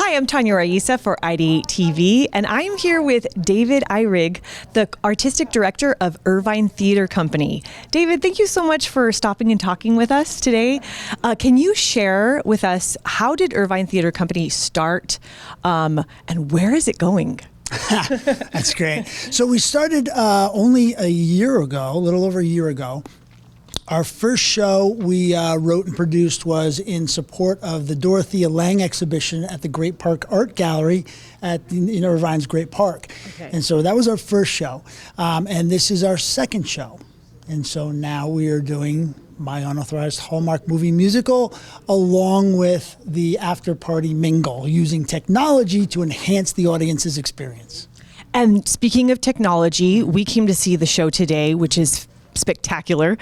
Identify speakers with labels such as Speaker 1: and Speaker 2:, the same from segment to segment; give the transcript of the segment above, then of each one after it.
Speaker 1: Hi, I'm Tanya Raisa for IdeateTV, and I'm here with David Ihrig, the Artistic Director of Irvine Theater Company. David, thank you so much for stopping and talking with us today. Can you share with us, how did Irvine Theater Company start, and where is it going?
Speaker 2: That's great. So we started only a year ago, a little over a year ago. Our first show we wrote and produced was in support of the Dorothea Lange exhibition at the Great Park Art Gallery in Irvine's Great Park. Okay. And so that was our first show. And this is our second show. And so now we are doing my Unauthorized Hallmark movie musical along with the after party mingle, using technology to enhance the audience's experience.
Speaker 1: And speaking of technology, we came to see the show today, which is spectacular.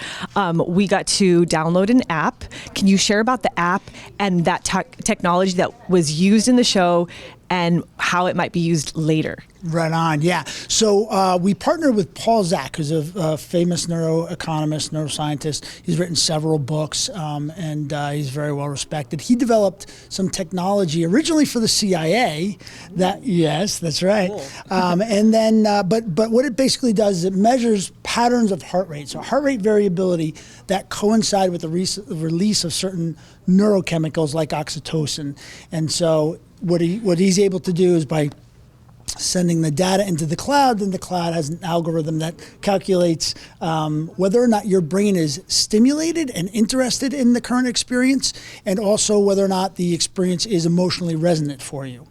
Speaker 1: We got to download an app. Can you share about the app and that technology that was used in the show and how it might be used later?
Speaker 2: Right on, yeah. So we partnered with Paul Zak, who's a famous neuroeconomist, neuroscientist. He's written several books, and he's very well respected. He developed some technology originally for the CIA. Yes, that's right. Cool. And then, but what it basically does is it measures patterns of heart rate. So heart rate variability that coincide with the release of certain neurochemicals like oxytocin. And so what he's able to do is, by sending the data into the cloud, then the cloud has an algorithm that calculates whether or not your brain is stimulated and interested in the current experience, and also whether or not the experience is emotionally resonant for you.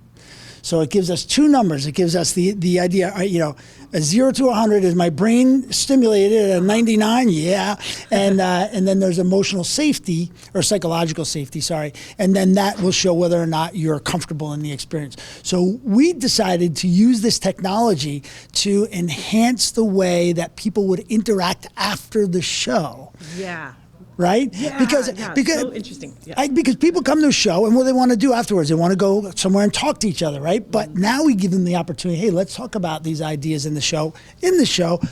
Speaker 2: So it gives us two numbers. It gives us the idea, a 0 to 100 is my brain stimulated, a 99, yeah. And then there's emotional safety, or psychological safety, sorry. And then that will show whether or not you're comfortable in the experience. So we decided to use this technology to enhance the way that people would interact after the show.
Speaker 1: Yeah.
Speaker 2: Right?
Speaker 1: Yeah,
Speaker 2: because
Speaker 1: so interesting. Yeah.
Speaker 2: Because people come to a show, and what they want to do afterwards, they want to go somewhere and talk to each other, right? But now we give them the opportunity, hey, let's talk about these ideas in the show,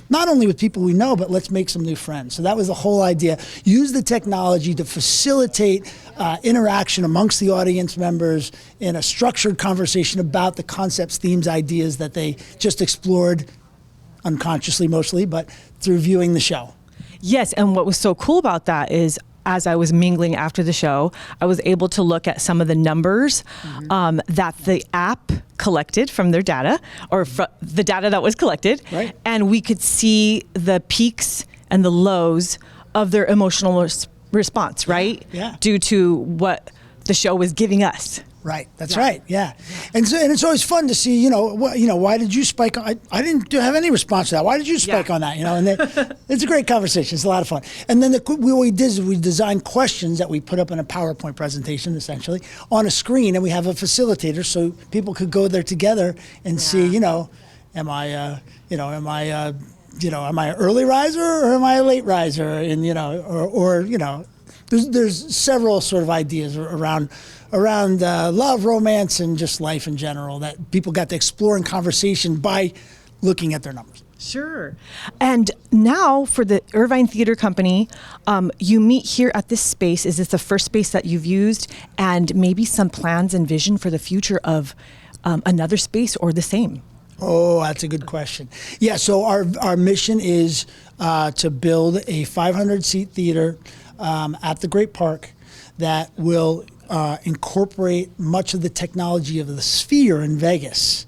Speaker 2: not only with people we know, but let's make some new friends. So that was the whole idea. Use the technology to facilitate interaction amongst the audience members in a structured conversation about the concepts, themes, ideas that they just explored unconsciously mostly, but through viewing the show.
Speaker 1: Yes, and what was so cool about that is, as I was mingling after the show, I was able to look at some of the numbers that the app collected from their data, or the data that was collected, right. And we could see the peaks and the lows of their emotional response, right?
Speaker 2: Yeah.
Speaker 1: Due to what the show was giving us.
Speaker 2: Right. That's right. Yeah. And it's always fun to see, why did you spike on, I didn't have any response to that. Why did you spike on that? And it's a great conversation. It's a lot of fun. And then what we did is we designed questions that we put up in a PowerPoint presentation, essentially, on a screen, and we have a facilitator so people could go there together and see, am I an early riser or am I a late riser? And, there's several sort of ideas around love, romance, and just life in general that people got to explore in conversation by looking at their numbers.
Speaker 1: Sure. And now for the Irvine Theater Company, you meet here at this space. Is this the first space that you've used? And maybe some plans and vision for the future of another space, or the same?
Speaker 2: Oh, that's a good question. Yeah, so our mission is to build a 500-seat theater at the Great Park that will incorporate much of the technology of the Sphere in Vegas.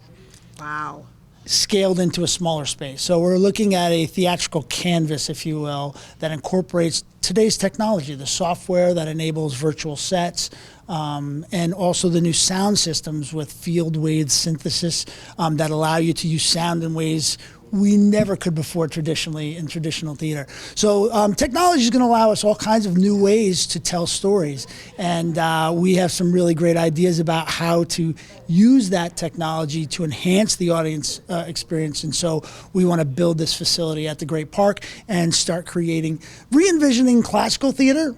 Speaker 1: Wow.
Speaker 2: Scaled into a smaller space. So we're looking at a theatrical canvas, if you will, that incorporates today's technology, the software that enables virtual sets, and also the new sound systems with field wave synthesis that allow you to use sound in ways we never could before traditionally in traditional theater. So technology is going to allow us all kinds of new ways to tell stories. And we have some really great ideas about how to use that technology to enhance the audience experience. And so we want to build this facility at the Great Park and start re-envisioning classical theater,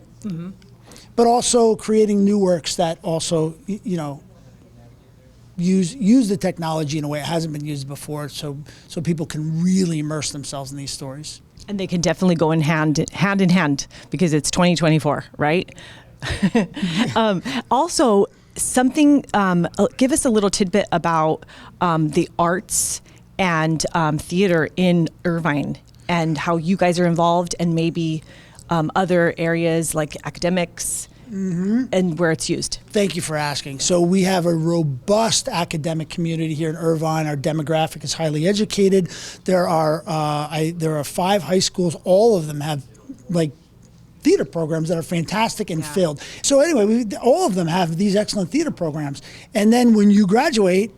Speaker 2: but also creating new works that also, use the technology in a way it hasn't been used before, so people can really immerse themselves in these stories.
Speaker 1: And they can definitely go in hand in hand because it's 2024, right? Also, give us a little tidbit about the arts and theater in Irvine and how you guys are involved, and maybe other areas like academics and where it's used.
Speaker 2: Thank you for asking. So we have a robust academic community here in Irvine. Our demographic is highly educated. There are 5 high schools. All of them have theater programs that are fantastic and filled. So anyway, all of them have these excellent theater programs. And then when you graduate,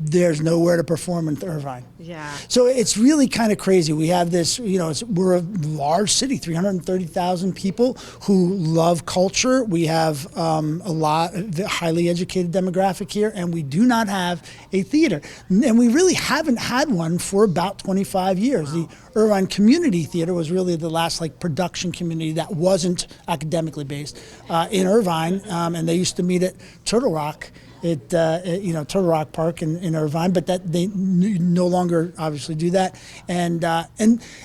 Speaker 2: there's nowhere to perform in Irvine.
Speaker 1: Yeah.
Speaker 2: So it's really kind of crazy. We have this, we're a large city, 330,000 people who love culture. We have a lot of highly educated demographic here, and we do not have a theater. And we really haven't had one for about 25 years. Wow. The Irvine Community Theater was really the last production community that wasn't academically based in Irvine, and they used to meet at Turtle Rock. Turtle Rock Park in Irvine, but that they no longer obviously do that. And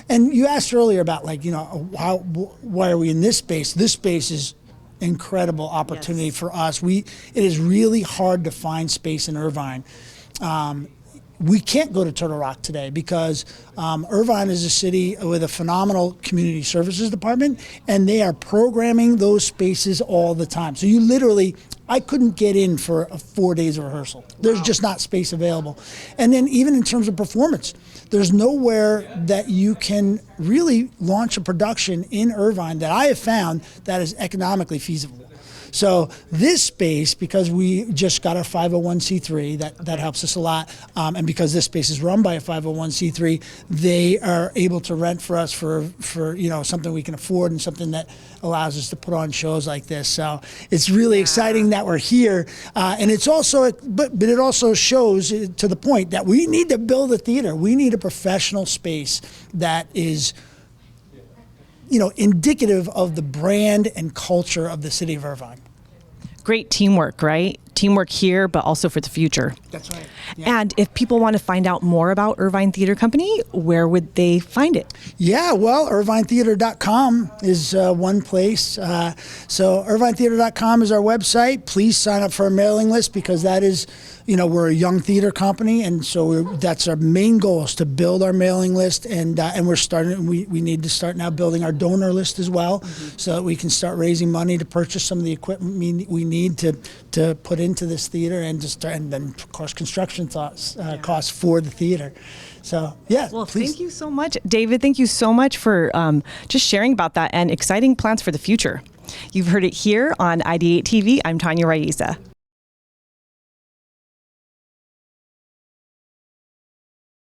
Speaker 2: you asked earlier about why are we in this space? This space is incredible opportunity for us. It is really hard to find space in Irvine. We can't go to Turtle Rock today because Irvine is a city with a phenomenal community services department, and they are programming those spaces all the time. So I couldn't get in for 4 days of rehearsal. There's just not space available. And then even in terms of performance, there's nowhere that you can really launch a production in Irvine that I have found that is economically feasible. So this space, because we just got our 501c3, that helps us a lot, and because this space is run by a 501c3, they are able to rent for us for something we can afford and something that allows us to put on shows like this. So it's really exciting that we're here, and it's also, but it also shows to the point that we need to build a theater. We need a professional space that is indicative of the brand and culture of the city of Irvine.
Speaker 1: Great teamwork, right? Teamwork here, but also for the future.
Speaker 2: That's right. Yeah.
Speaker 1: And if people want to find out more about Irvine Theater Company, where would they find it?
Speaker 2: Yeah, well, IrvineTheater.com is one place. So IrvineTheater.com is our website. Please sign up for our mailing list, because that is, we're a young theater company, and so that's our main goal, is to build our mailing list, and we're starting. We need to start now building our donor list as well, so that we can start raising money to purchase some of the equipment we need to put into this theater, and then of course construction costs for the theater. So
Speaker 1: well, thank you so much, David. Thank you so much for just sharing about that and exciting plans for the future. You've heard it here on IdeateTV. I'm Tanya Raisa.